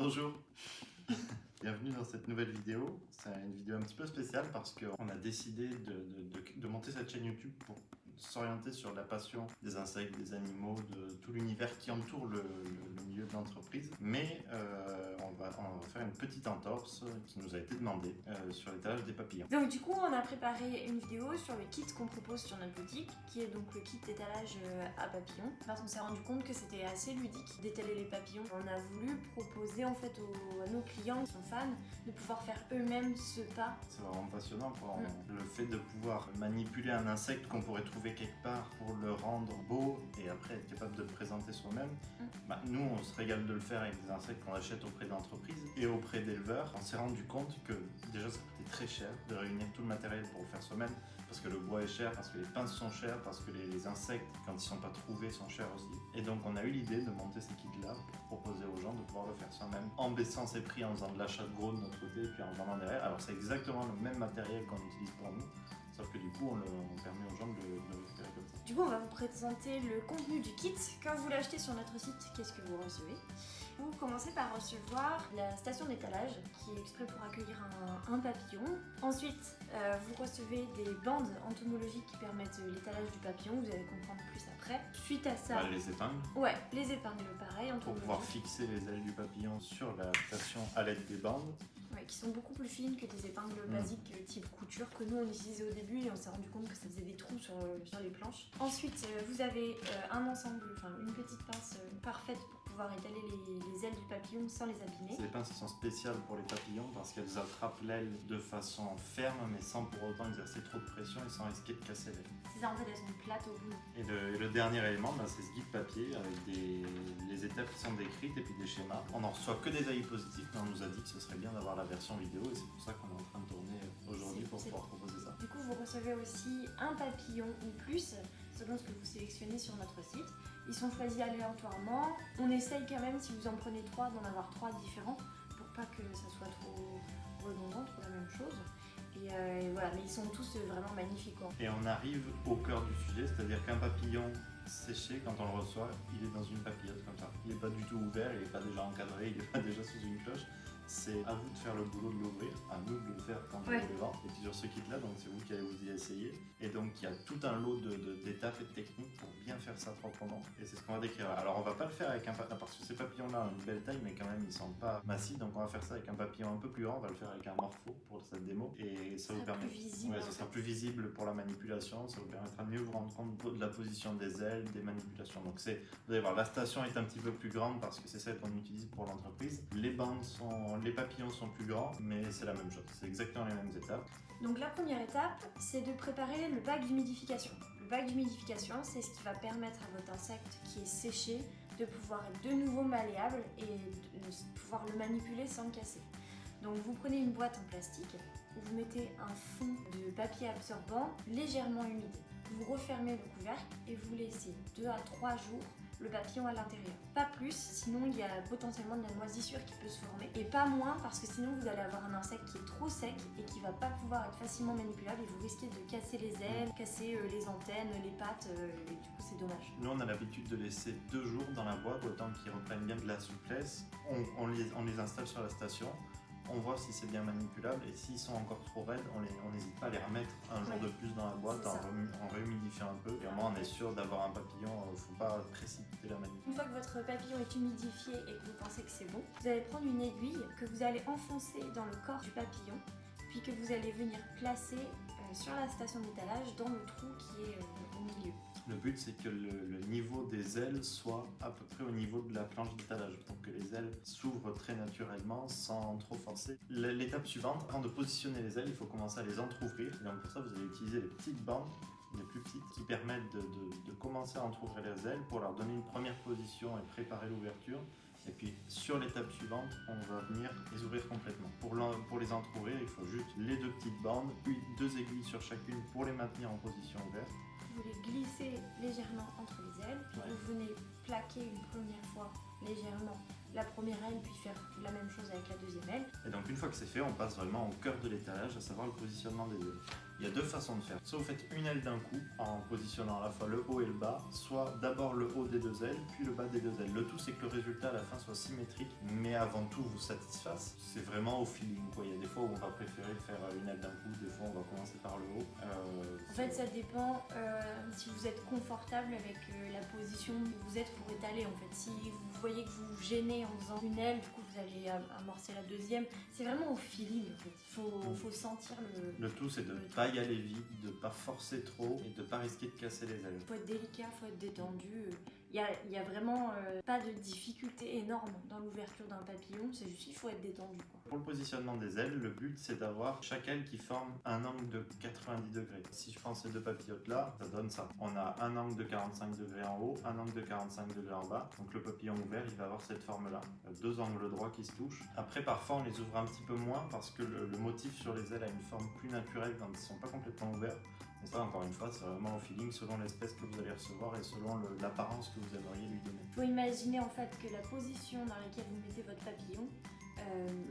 Bonjour, bienvenue dans cette nouvelle vidéo. C'est une vidéo un petit peu spéciale parce qu'on a décidé de monter cette chaîne YouTube pour s'orienter sur la passion des insectes, des animaux, de tout l'univers qui entoure le milieu de l'entreprise. Mais on va faire une petite entorse qui nous a été demandée sur l'étalage des papillons. Donc du coup on a préparé une vidéo sur le kit qu'on propose sur notre boutique, qui est donc le kit d'étalage à papillons, parce qu'on s'est rendu compte que c'était assez ludique d'étaler les papillons. On a voulu proposer en fait à nos clients qui sont fans de pouvoir faire eux-mêmes ce pas. C'est vraiment passionnant quoi. Le fait de pouvoir manipuler un insecte qu'on pourrait trouver quelque part pour le rendre beau et après être capable de le présenter soi-même. Nous on se régale de le faire avec des insectes qu'on achète auprès d'entreprises et auprès d'éleveurs. On s'est rendu compte que déjà ça coûtait très cher de réunir tout le matériel pour le faire soi-même, parce que le bois est cher, parce que les pinces sont chères, parce que les insectes quand ils sont pas trouvés sont chers aussi. Et donc on a eu l'idée de monter ces kits là pour proposer aux gens de pouvoir le faire soi-même en baissant ses prix, en faisant de l'achat de gros de notre côté et puis en vendant derrière. Alors c'est exactement le même matériel qu'on utilise pour nous, sauf que du coup on permet aux gens de le récupérer comme ça. Du coup on va vous présenter le contenu du kit. Quand vous l'achetez sur notre site, qu'est-ce que vous recevez? Vous commencez par recevoir la station d'étalage qui est exprès pour accueillir un papillon. Ensuite, vous recevez des bandes entomologiques qui permettent l'étalage du papillon, vous allez comprendre plus après. Suite à ça... Les épingles. Ouais, les épingles pareil, pour pouvoir fixer les ailes du papillon sur la station à l'aide des bandes. Ouais, qui sont beaucoup plus fines que des épingles basiques type couture que nous on utilisait au début et on s'est rendu compte que ça faisait des trous sur les planches. Ensuite, vous avez un ensemble, une petite pince parfaite pour pouvoir étaler les ailes du papillon sans les abîmer. Ces pinces sont spéciales pour les papillons parce qu'elles attrapent l'aile de façon ferme mais sans pour autant exercer trop de pression et sans risquer de casser l'aile. C'est ça, en fait elles sont plates au bout. Et le dernier élément, c'est ce guide papier avec les étapes qui sont décrites et puis des schémas. On n'en reçoit que des avis positifs, mais on nous a dit que ce serait bien d'avoir la version vidéo et c'est pour ça qu'on est en train de tourner aujourd'hui pour pouvoir proposer ça. Du coup vous recevez aussi un papillon ou plus selon ce que vous sélectionnez sur notre site. Ils sont choisis aléatoirement. On essaye quand même, si vous en prenez 3, d'en avoir 3 différents pour pas que ça soit trop redondant, trop la même chose. Et voilà, mais ils sont tous vraiment magnifiques quoi. Et on arrive au cœur du sujet, c'est-à-dire qu'un papillon séché, quand on le reçoit, il est dans une papillote comme ça. Il n'est pas du tout ouvert, il n'est pas déjà encadré, il n'est pas déjà sous une cloche. C'est à vous de faire le boulot de l'ouvrir, à nous de le faire quand on le vend. Et puis sur ce kit-là, donc c'est vous qui allez vous y essayer. Et donc il y a tout un lot d'étapes et de techniques pour bien faire ça proprement. Et c'est ce qu'on va décrire. Alors on va pas le faire avec parce que ces papillons-là ont une belle taille, mais quand même ils sont pas massifs. Donc on va faire ça avec un papillon un peu plus grand. On va le faire avec un morpho pour cette démo. Et ça vous permet. Ça sera plus visible pour la manipulation. Ça vous permettra de mieux vous rendre compte de la position des ailes, des manipulations. Donc vous allez voir, la station est un petit peu plus grande parce que c'est celle qu'on utilise pour l'entreprise. Les papillons sont plus grands, mais c'est la même chose, c'est exactement les mêmes étapes. Donc la première étape, c'est de préparer le bac d'humidification. Le bac d'humidification, c'est ce qui va permettre à votre insecte qui est séché de pouvoir être de nouveau malléable et de pouvoir le manipuler sans casser. Donc vous prenez une boîte en plastique où vous mettez un fond de papier absorbant légèrement humide. Vous refermez le couvercle et vous laissez 2 à 3 jours le papillon à l'intérieur. Pas plus, sinon il y a potentiellement de la moisissure qui peut se former. Et pas moins, parce que sinon vous allez avoir un insecte qui est trop sec et qui va pas pouvoir être facilement manipulable et vous risquez de casser les ailes, casser les antennes, les pattes, et du coup c'est dommage. Nous on a l'habitude de laisser 2 jours dans la boîte, autant qu'ils reprennent bien de la souplesse. On les installe sur la station. On voit si c'est bien manipulable et s'ils sont encore trop raides, on n'hésite pas à les remettre un jour de plus dans la boîte en réhumidifiant un peu. Et au moins on est sûr d'avoir un papillon, il ne faut pas précipiter la manipulation. Une fois que votre papillon est humidifié et que vous pensez que c'est bon, vous allez prendre une aiguille que vous allez enfoncer dans le corps du papillon, puis que vous allez venir placer sur la station d'étalage dans le trou qui est au milieu. Le but c'est que le niveau des ailes soit à peu près au niveau de la planche d'étalage pour que les ailes s'ouvrent très naturellement sans trop forcer. L'étape suivante, avant de positionner les ailes, il faut commencer à les entrouvrir. Et donc pour ça vous allez utiliser les petites bandes, les plus petites, qui permettent de commencer à entrouvrir les ailes pour leur donner une première position et préparer l'ouverture. Et puis sur l'étape suivante, on va venir les ouvrir complètement. Pour les entrouvrir, il faut juste les 2 petites bandes, puis 2 aiguilles sur chacune pour les maintenir en position ouverte. Vous les glissez légèrement entre les ailes, puis vous venez plaquer une première fois légèrement la première aile, puis faire la même chose avec la deuxième aile. Et donc une fois que c'est fait, on passe vraiment au cœur de l'étalage, à savoir le positionnement des ailes. Il y a deux façons de faire. Soit vous faites une aile d'un coup en positionnant à la fois le haut et le bas, soit d'abord le haut des deux ailes, puis le bas des deux ailes. Le tout c'est que le résultat à la fin soit symétrique, mais avant tout vous satisfasse. C'est vraiment au feeling, quoi. Il y a des fois où on va préférer faire une aile d'un coup, des fois on va commencer par le haut. En fait ça dépend si vous êtes confortable avec la position où vous êtes pour étaler. En fait, si vous voyez que vous vous gênez en faisant une aile, du coup vous allez amorcer la deuxième. C'est vraiment au feeling en fait. Il faut sentir le tout c'est de ne pas y aller vite, de ne pas forcer trop et de ne pas risquer de casser les ailes. Il faut être délicat, il faut être détendu. Il y a vraiment pas de difficulté énorme dans l'ouverture d'un papillon, c'est juste qu'il faut être détendu, quoi. Pour le positionnement des ailes, le but c'est d'avoir chaque aile qui forme un angle de 90 degrés. Si je prends ces deux papillotes là, ça donne ça. On a un angle de 45 degrés en haut, un angle de 45 degrés en bas. Donc le papillon ouvert, il va avoir cette forme là. Deux angles droits qui se touchent. Après parfois on les ouvre un petit peu moins parce que le motif sur les ailes a une forme plus naturelle quand ils ne sont pas complètement ouverts. Et ça, encore une fois, c'est vraiment au feeling selon l'espèce que vous allez recevoir et selon l'apparence que vous aimeriez lui donner. Il faut imaginer en fait que la position dans laquelle vous mettez votre papillon,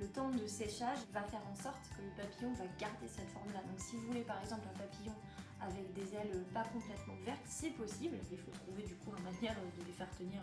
le temps de séchage va faire en sorte que le papillon va garder cette forme-là. Donc si vous voulez par exemple un papillon avec des ailes pas complètement ouvertes, c'est possible. Il faut trouver du coup une manière de les faire tenir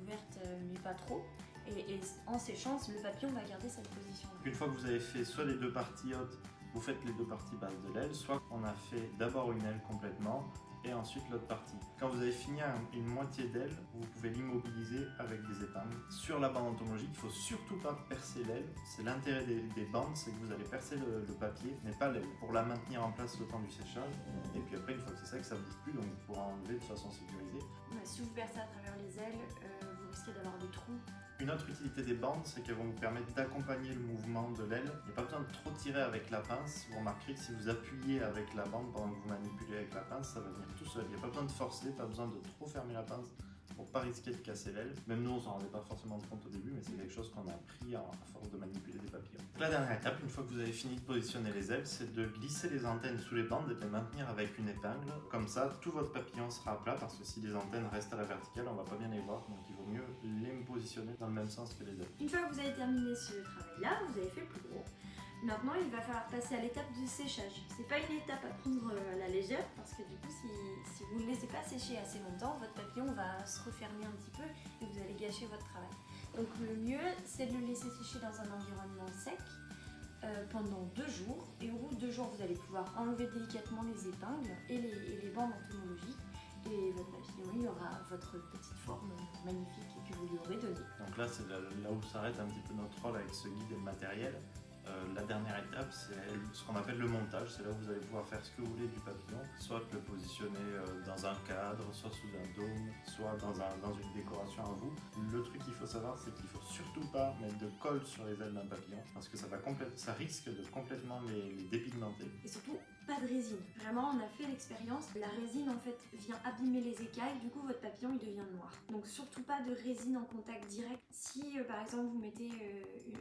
ouvertes mais pas trop. Et en séchant, le papillon va garder cette position. Une fois que vous avez fait soit les deux parties hautes, vous faites les deux parties basses de l'aile, soit on a fait d'abord une aile complètement et ensuite l'autre partie. Quand vous avez fini une moitié d'aile, vous pouvez l'immobiliser avec des épingles. Sur la bande entomologique, il ne faut surtout pas percer l'aile. C'est l'intérêt des bandes, c'est que vous allez percer le papier, mais pas l'aile, pour la maintenir en place le temps du séchage. Et puis après, une fois que c'est sec, ça ne bouge plus, donc vous pourrez enlever de façon sécurisée. Si vous percez à travers les ailes, vous risquez d'avoir des trous. Une autre utilité des bandes, c'est qu'elles vont vous permettre d'accompagner le mouvement de l'aile. Il n'y a pas besoin de trop tirer avec la pince. Vous remarquerez que si vous appuyez avec la bande pendant que vous manipulez avec la pince, ça va venir tout seul. Il n'y a pas besoin de forcer, pas besoin de trop fermer la pince pour pas risquer de casser l'aile. Même nous, on s'en rendait pas forcément compte au début, mais c'est quelque chose qu'on a appris à force de manipuler des papillons. La dernière étape, une fois que vous avez fini de positionner les ailes, c'est de glisser les antennes sous les bandes et de les maintenir avec une épingle. Comme ça, tout votre papillon sera plat, parce que si les antennes restent à la verticale, on va pas bien les voir, donc il vaut mieux les positionner dans le même sens que les ailes. Une fois que vous avez terminé ce travail-là, vous avez fait plus gros. Maintenant, il va falloir passer à l'étape de séchage. C'est pas une étape à prendre à la légère parce que du coup, si vous ne le laissez pas sécher assez longtemps, votre papillon va se refermer un petit peu et vous allez gâcher votre travail. Donc le mieux, c'est de le laisser sécher dans un environnement sec pendant 2 jours. Et au bout de 2 jours, vous allez pouvoir enlever délicatement les épingles et les bandes entomologiques. Et votre papillon, il aura votre petite forme magnifique que vous lui aurez donnée. Donc là, c'est là où s'arrête un petit peu notre rôle avec ce guide et le matériel. La dernière étape, c'est ce qu'on appelle le montage. C'est là où vous allez pouvoir faire ce que vous voulez du papillon, soit le positionner dans un cadre, soit sous un dôme, soit dans une décoration à vous. Le truc qu'il faut savoir, c'est qu'il ne faut surtout pas mettre de colle sur les ailes d'un papillon, parce que ça risque de complètement les dépigmenter. Et surtout, pas de résine. Vraiment, on a fait l'expérience. La résine, en fait, vient abîmer les écailles. Du coup, votre papillon, il devient noir. Donc, surtout pas de résine en contact direct. Si, par exemple, vous mettez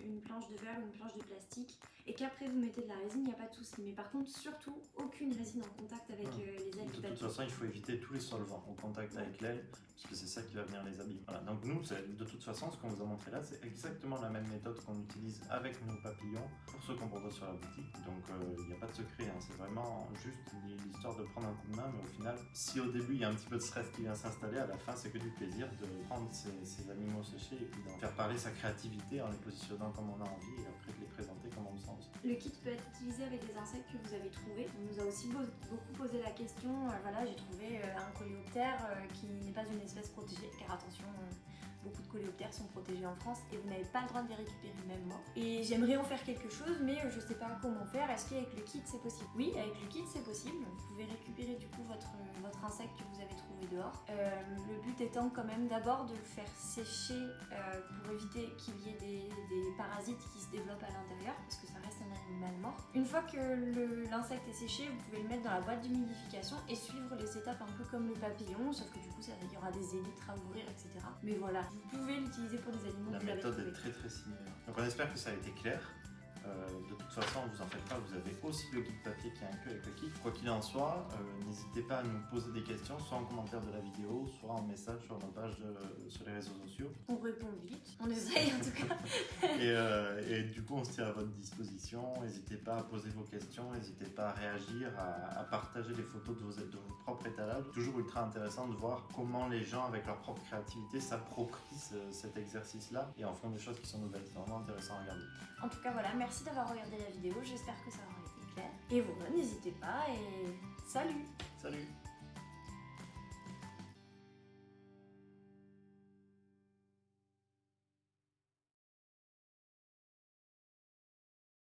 une planche de verre ou une planche de plastique et qu'après vous mettez de la résine, il n'y a pas de souci. Mais par contre, surtout, aucune résine en contact avec les ailes du papillon. De toute façon, il faut éviter tous les solvants au contact avec l'aile, parce que c'est ça qui va venir les abîmer. Voilà. Donc nous, de toute façon, ce qu'on vous a montré là, c'est exactement la même méthode qu'on utilise avec nos papillons pour ceux qu'on propose sur la boutique. Donc il n'y a pas de secret, hein. C'est vraiment juste l'histoire de prendre un coup de main, mais au final, si au début il y a un petit peu de stress qui vient s'installer, à la fin c'est que du plaisir de prendre ces animaux séchés et puis d'en faire parler sa créativité en les positionnant comme on a envie et après de les présenter comme on le sent aussi. Le kit peut être utilisé avec des insectes que vous avez trouvés. On nous a aussi beaucoup posé la question, voilà, j'ai trouvé un coléoptère qui n'est pas une espèce protégée, car attention, beaucoup de coléoptères sont protégés en France et vous n'avez pas le droit de les récupérer, même moi. Et j'aimerais en faire quelque chose, mais je sais pas comment faire. Est-ce qu'avec le kit c'est possible? Oui, avec le kit c'est possible. Vous pouvez récupérer du coup votre insecte que vous avez trouvé dehors. Le but étant quand même d'abord de le faire sécher pour éviter qu'il y ait des parasites qui se développent à l'intérieur, parce que ça reste un animal mort. Une fois que l'insecte est séché, vous pouvez le mettre dans la boîte d'humidification et suivre les étapes un peu comme le papillon, sauf que du coup il y aura des élytres à ouvrir, etc. Mais voilà, vous pouvez l'utiliser pour des animaux La que vous avez méthode trouvés. est très très similaire. Donc on espère que ça a été clair. De toute façon, vous en faites pas, vous avez aussi le guide papier qui est inclus avec le kit. Quoi qu'il en soit, n'hésitez pas à nous poser des questions, soit en commentaire de la vidéo, soit en message sur nos pages sur les réseaux sociaux. On répond vite, on essaye en tout cas. Et du coup, on se tient à votre disposition. N'hésitez pas à poser vos questions, n'hésitez pas à réagir, à partager les photos de vos propres étalages. Toujours ultra intéressant de voir comment les gens, avec leur propre créativité, s'approprient cet exercice-là et en font des choses qui sont nouvelles. C'est vraiment intéressant à regarder. En tout cas, voilà, merci d'avoir regardé la vidéo. J'espère que ça aura été clair. Et voilà, n'hésitez pas et salut! Salut!